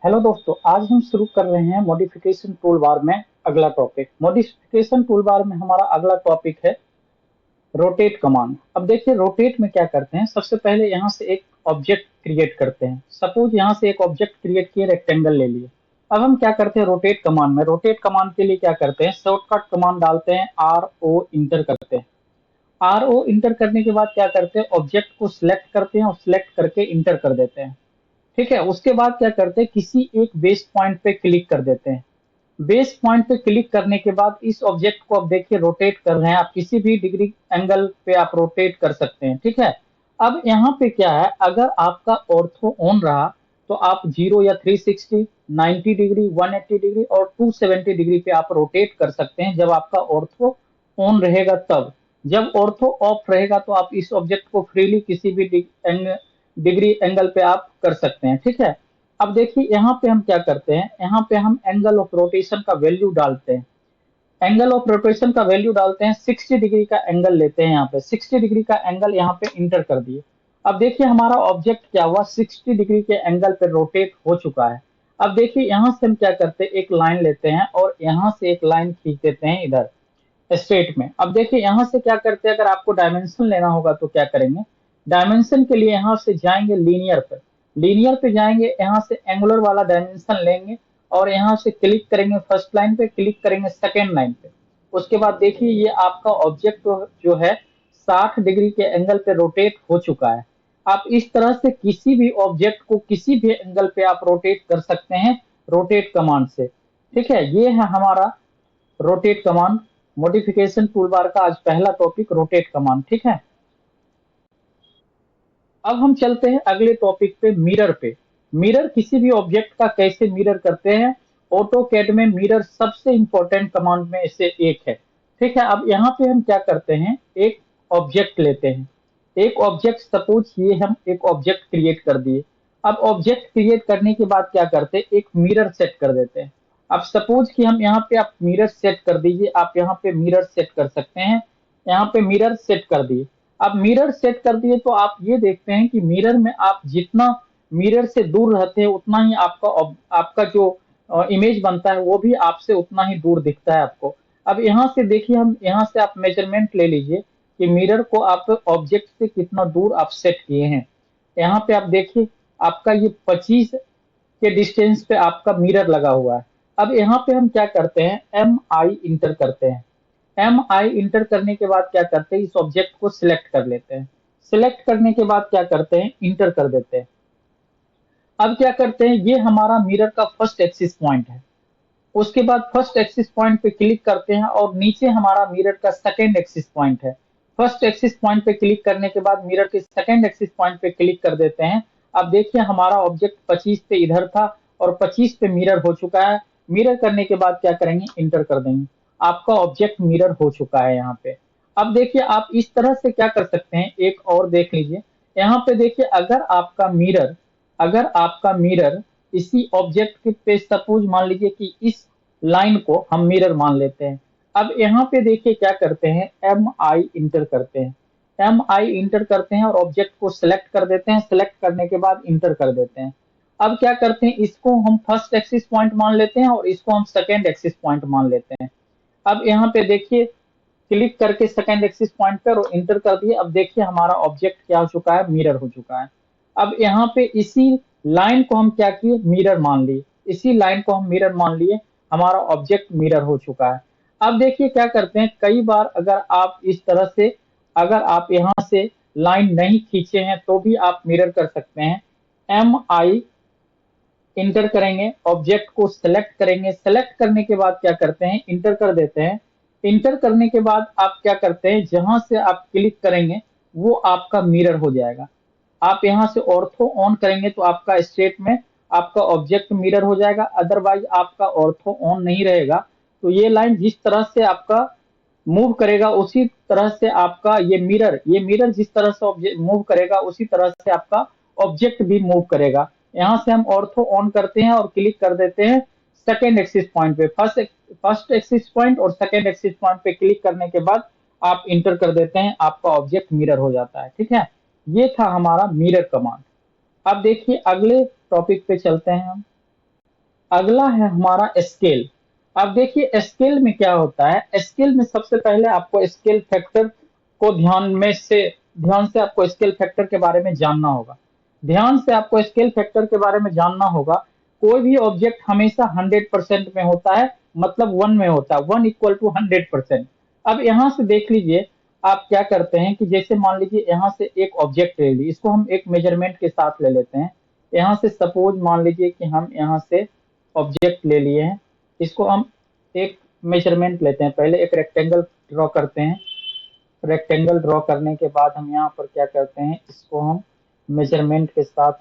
Hello दोस्तों, आज हम शुरू कर रहे हैं मॉडिफिकेशन टूल बार में अगला टॉपिक। मॉडिफिकेशन टूल बार में हमारा अगला टॉपिक है रोटेट कमांड। अब देखिए रोटेट में क्या करते हैं। सबसे पहले यहाँ से एक ऑब्जेक्ट क्रिएट करते हैं। सपोज यहाँ से एक ऑब्जेक्ट क्रिएट किए, रेक्टेंगल ले लिए। अब हम क्या करते हैं रोटेट कमांड में, रोटेट कमांड के लिए क्या करते हैं, शॉर्टकट कमांड डालते हैं, आर ओ इंटर करते हैं। आर ओ इंटर करने के बाद क्या करते हैं, ऑब्जेक्ट को सिलेक्ट करते हैं और सिलेक्ट करके इंटर कर देते हैं। ठीक है, उसके बाद क्या करते हैं, किसी एक बेस पॉइंट पे क्लिक कर देते हैं। बेस पॉइंट पे क्लिक करने के बाद इस ऑब्जेक्ट को अब देखिए रोटेट कर रहे हैं, आप किसी भी डिग्री एंगल पे आप रोटेट कर सकते हैं। ठीक है, अब यहाँ पे क्या है, अगर आपका ऑर्थो ऑन रहा तो आप 0 या 360, 90 डिग्री, 180 डिग्री और 270 डिग्री पे आप रोटेट कर सकते हैं जब आपका ऑर्थो ऑन रहेगा तब। जब ऑर्थो ऑफ रहेगा तो आप इस ऑब्जेक्ट को फ्रीली किसी भी डिग्री एंगल पे आप कर सकते हैं। ठीक है, अब देखिए यहाँ पे हम क्या करते हैं, यहाँ पे हम एंगल ऑफ रोटेशन का वैल्यू डालते हैं। एंगल ऑफ रोटेशन का वैल्यू डालते हैं, 60 डिग्री का एंगल लेते हैं। यहाँ पे 60 डिग्री का एंगल यहाँ पे इंटर कर दिए। अब देखिए हमारा ऑब्जेक्ट क्या हुआ, 60 डिग्री के एंगल पे रोटेट हो चुका है। अब देखिए यहाँ से हम क्या करते हैं, एक लाइन लेते हैं और यहाँ से एक लाइन खींच देते हैं इधर स्ट्रेट में। अब देखिए यहाँ से क्या करते हैं, अगर आपको डायमेंशन लेना होगा तो क्या करेंगे, डायमेंशन के लिए यहाँ से जाएंगे लीनियर पे, लीनियर पे जाएंगे, यहाँ से एंगुलर वाला डायमेंशन लेंगे और यहाँ से क्लिक करेंगे फर्स्ट लाइन पे, क्लिक करेंगे सेकेंड लाइन पे। उसके बाद देखिए ये आपका ऑब्जेक्ट जो है 60 डिग्री के एंगल पे रोटेट हो चुका है। आप इस तरह से किसी भी ऑब्जेक्ट को किसी भी एंगल पे आप रोटेट कर सकते हैं रोटेट कमांड से। ठीक है, ये है हमारा रोटेट कमांड। मॉडिफिकेशन टूलबार का आज पहला टॉपिक रोटेट कमांड। ठीक है, अब हम चलते हैं अगले टॉपिक पे, मिरर पे। मिरर किसी भी ऑब्जेक्ट का कैसे मिरर करते हैं। ऑटो कैड में मिरर सबसे इंपॉर्टेंट कमांड में से एक है। ठीक है, अब यहाँ पे हम क्या करते हैं, एक ऑब्जेक्ट लेते हैं। एक ऑब्जेक्ट, सपोज ये हम एक ऑब्जेक्ट क्रिएट कर दिए। अब ऑब्जेक्ट क्रिएट करने के बाद क्या करते हैं, एक मिरर सेट कर देते हैं। अब सपोज कि हम यहाँ पे, आप मिरर सेट कर दीजिए, आप यहाँ पे मिरर सेट कर सकते हैं। यहाँ पे मिरर सेट कर दिए। अब मिरर सेट कर दिए तो आप ये देखते हैं कि मिरर में आप जितना मिरर से दूर रहते हैं उतना ही आपका जो इमेज बनता है वो भी आपसे उतना ही दूर दिखता है आपको। अब यहाँ से देखिए, हम यहाँ से आप मेजरमेंट ले लीजिए कि मिरर को आप ऑब्जेक्ट से कितना दूर आप सेट किए हैं। यहाँ पे आप देखिए, आपका ये 25 के डिस्टेंस पे आपका मिरर लगा हुआ है। अब यहाँ पे हम क्या करते हैं, एम आई इंटर करते हैं। एम आई इंटर करने के बाद क्या करते हैं, इस ऑब्जेक्ट को सिलेक्ट कर लेते हैं। सिलेक्ट करने के बाद क्या करते हैं, इंटर कर देते हैं। अब क्या करते हैं, ये हमारा मिरर का फर्स्ट एक्सिस पॉइंट है। उसके बाद फर्स्ट एक्सिस पॉइंट पे क्लिक करते हैं और नीचे हमारा मिरर का सेकेंड एक्सिस पॉइंट है। फर्स्ट एक्सिस पॉइंट पे क्लिक करने के बाद मिरर के सेकेंड एक्सिस पॉइंट पे क्लिक कर देते हैं। अब देखिए हमारा ऑब्जेक्ट 25 पे इधर था और 25 पे मिरर हो चुका है। मिरर करने के बाद क्या करेंगे, इंटर कर देंगे। आपका ऑब्जेक्ट मिरर हो चुका है यहाँ पे। अब देखिए आप इस तरह से क्या कर सकते हैं, एक और देख लीजिए। यहाँ पे देखिए, अगर आपका मिरर इसी ऑब्जेक्ट के पे, सपोज मान लीजिए कि इस लाइन को हम मिरर मान लेते हैं। अब यहाँ पे देखिए क्या करते हैं, एम आई इंटर करते हैं। एम आई इंटर करते हैं और ऑब्जेक्ट को सिलेक्ट कर देते हैं। सिलेक्ट करने के बाद इंटर कर देते हैं। अब क्या करते हैं, इसको हम फर्स्ट एक्सिस पॉइंट मान लेते हैं और इसको हम सेकेंड एक्सिस पॉइंट मान लेते हैं। अब यहाँ पे देखिए, क्लिक करके सेकेंड एक्सिस पॉइंट पर और इंटर कर दिए। अब देखिए हमारा ऑब्जेक्ट क्या हो चुका है, मिरर हो चुका है। अब यहाँ पे इसी लाइन को हम क्या किए, मिरर मान लिए। इसी लाइन को हम मिरर मान लिए, हमारा ऑब्जेक्ट मिरर हो चुका है। अब देखिए क्या करते हैं, कई बार अगर आप इस तरह से, अगर आप यहाँ से लाइन नहीं खींचे हैं तो भी आप मिरर कर सकते हैं। एम आई इंटर करेंगे, ऑब्जेक्ट को सेलेक्ट करेंगे। सेलेक्ट करने के बाद क्या करते हैं, इंटर कर देते हैं। इंटर करने के बाद आप क्या करते हैं, जहां से आप क्लिक करेंगे वो आपका मिरर हो जाएगा। आप यहाँ से ऑर्थो ऑन करेंगे तो आपका स्टेट में आपका ऑब्जेक्ट मिरर हो जाएगा। अदरवाइज आपका ऑर्थो ऑन नहीं रहेगा तो ये लाइन जिस तरह से आपका मूव करेगा उसी तरह से आपका ये मिरर जिस तरह से मूव करेगा उसी तरह से आपका ऑब्जेक्ट भी मूव करेगा। यहाँ से हम ऑर्थो ऑन करते हैं और क्लिक कर देते हैं सेकेंड एक्सिस पॉइंट पे। फर्स्ट एक्सिस पॉइंट और सेकेंड एक्सिस पॉइंट पे क्लिक करने के बाद आप इंटर कर देते हैं, आपका ऑब्जेक्ट मिरर हो जाता है। ठीक है, ये था हमारा मिरर कमांड। अब देखिए अगले टॉपिक पे चलते हैं हम। अगला है हमारा स्केल। अब देखिए स्केल में क्या होता है, स्केल में सबसे पहले आपको स्केल फैक्टर को ध्यान से आपको स्केल फैक्टर के बारे में जानना होगा। ध्यान से आपको स्केल फैक्टर के बारे में जानना होगा। कोई भी ऑब्जेक्ट हमेशा 100% में होता है, मतलब 1 में होता है, 1 इक्वल टू 100%। अब यहाँ से देख लीजिए, आप क्या करते हैं कि जैसे मान लीजिए यहाँ से एक ऑब्जेक्ट ले ली, इसको हम एक मेजरमेंट के साथ ले लेते हैं। यहाँ से सपोज मान लीजिए कि हम यहाँ से ऑब्जेक्ट ले लिए हैं, इसको हम एक मेजरमेंट लेते हैं। पहले एक रेक्टेंगल ड्रॉ करते हैं। रेक्टेंगल ड्रॉ करने के बाद हम यहाँ पर क्या करते हैं, इसको हम मेजरमेंट के साथ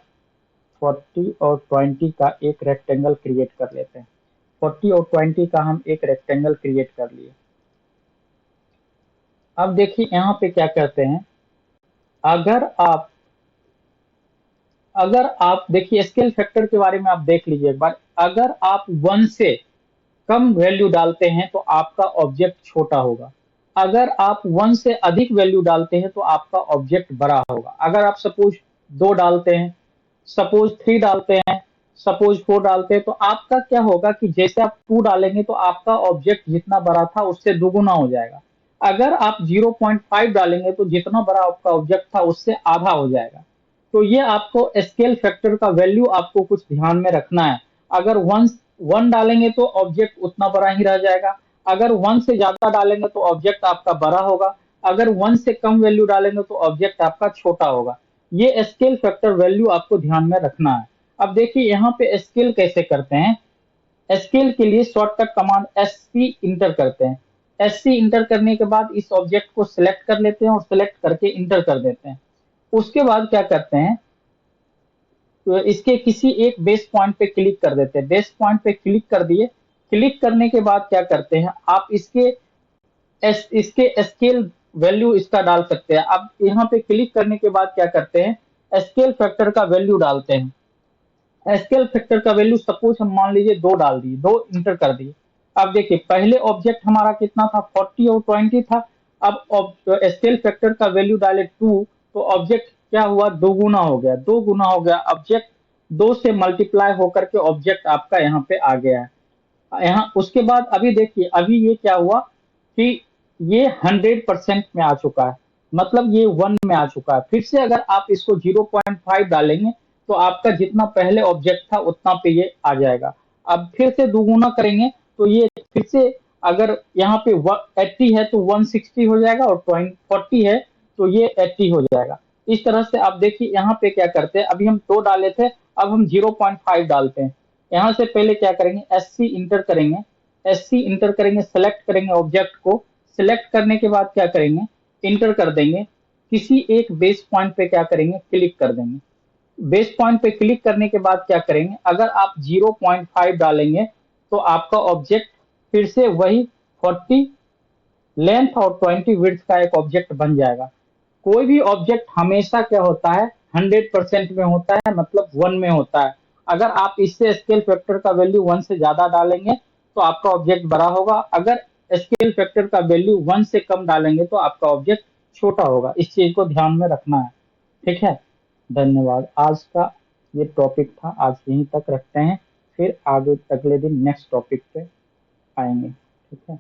40 और 20 का एक रेक्टेंगल क्रिएट कर लेते हैं। 40 और 20 का हम एक रेक्टेंगल क्रिएट कर लिए। अब देखिए यहाँ पे क्या करते हैं, अगर आप देखिए स्केल फैक्टर के बारे में आप देख लीजिए एक बार। अगर आप 1 से कम वैल्यू डालते हैं तो आपका ऑब्जेक्ट छोटा होगा। अगर आप 1 से अधिक वैल्यू डालते हैं तो आपका ऑब्जेक्ट बड़ा होगा। अगर आप सपोज 2 डालते हैं, सपोज 3 डालते हैं, सपोज 4 डालते हैं, तो आपका क्या होगा कि जैसे आप 2 डालेंगे तो आपका ऑब्जेक्ट जितना बड़ा था उससे दुगुना हो जाएगा। अगर आप 0.5 डालेंगे तो जितना बड़ा आपका ऑब्जेक्ट था उससे आधा हो जाएगा। तो ये आपको स्केल फैक्टर का वैल्यू आपको कुछ ध्यान में रखना है। अगर 1 डालेंगे तो ऑब्जेक्ट उतना बड़ा ही रह जाएगा। अगर 1 से ज्यादा डालेंगे तो ऑब्जेक्ट आपका बड़ा होगा। अगर 1 से कम वैल्यू डालेंगे तो ऑब्जेक्ट आपका छोटा होगा। ये स्केल फैक्टर वैल्यू आपको ध्यान में रखना है। अब देखिए यहाँ पे स्केल कैसे करते हैं। स्केल के लिए शॉर्टकट कमांड SC इंटर करते हैं। SC इंटर करने के बाद इस ऑब्जेक्ट को सिलेक्ट कर लेते हैं और सिलेक्ट करके इंटर कर देते हैं। उसके बाद क्या करते हैं, तो इसके किसी एक बेस पॉइंट पे क्लिक कर देते हैं। बेस पॉइंट पे क्लिक कर दिए। क्लिक करने के बाद क्या करते हैं, आप इसके स्केल वैल्यू इसका डाल सकते हैं। अब यहाँ पे क्लिक करने के बाद क्या करते हैं, स्केल फैक्टर का वैल्यू डालते हैं। स्केल फैक्टर का वैल्यू सपोज हम मान लीजिए 2 डाल दिए, 2 इंटर कर दिए। अब देखिए पहले ऑब्जेक्ट हमारा कितना था, 40 और 20 था। अब स्केल फैक्टर का वैल्यू डाले 2, तो ऑब्जेक्ट क्या हुआ, 2 गुना हो गया। 2 गुना हो गया ऑब्जेक्ट, 2 से मल्टीप्लाई होकर के ऑब्जेक्ट आपका यहाँ पे आ गया है। यहाँ उसके बाद अभी देखिए, अभी ये क्या हुआ कि ये 100% में आ चुका है, मतलब ये 1 में आ चुका है। फिर से अगर आप इसको 0.5 डालेंगे तो आपका जितना पहले ऑब्जेक्ट था उतना पे ये आ जाएगा। अब फिर से दुगुना करेंगे तो ये फिर से, अगर यहाँ पे 80 है तो 160 हो जाएगा, और 40 है तो ये 80 हो जाएगा। इस तरह से आप देखिए यहाँ पे क्या करते हैं, अभी हम 2 डाले थे, अब हम 0.5 डालते हैं। यहाँ से पहले क्या करेंगे, SC इंटर करेंगे। SC इंटर करेंगे, सेलेक्ट करेंगे ऑब्जेक्ट को। सिलेक्ट करने के बाद क्या करेंगे, इंटर कर देंगे। किसी एक बेस पॉइंट पे क्या करेंगे, क्लिक कर देंगे। बेस पॉइंट पे क्लिक करने के बाद क्या करेंगे, अगर आप 0.5 डालेंगे तो आपका ऑब्जेक्ट फिर से वही 40 लेंथ और 20 विड्थ का एक ऑब्जेक्ट बन जाएगा। कोई भी ऑब्जेक्ट हमेशा क्या होता है, 100% में होता है, मतलब 1 में होता है। अगर आप इससे स्केल फैक्टर का वैल्यू 1 से ज्यादा डालेंगे तो आपका ऑब्जेक्ट बड़ा होगा। अगर स्केल फैक्टर का वैल्यू 1 से कम डालेंगे तो आपका ऑब्जेक्ट छोटा होगा। इस चीज को ध्यान में रखना है। ठीक है, धन्यवाद। आज का ये टॉपिक था, आज यहीं तक रखते हैं। फिर आगे अगले दिन नेक्स्ट टॉपिक पे आएंगे। ठीक है।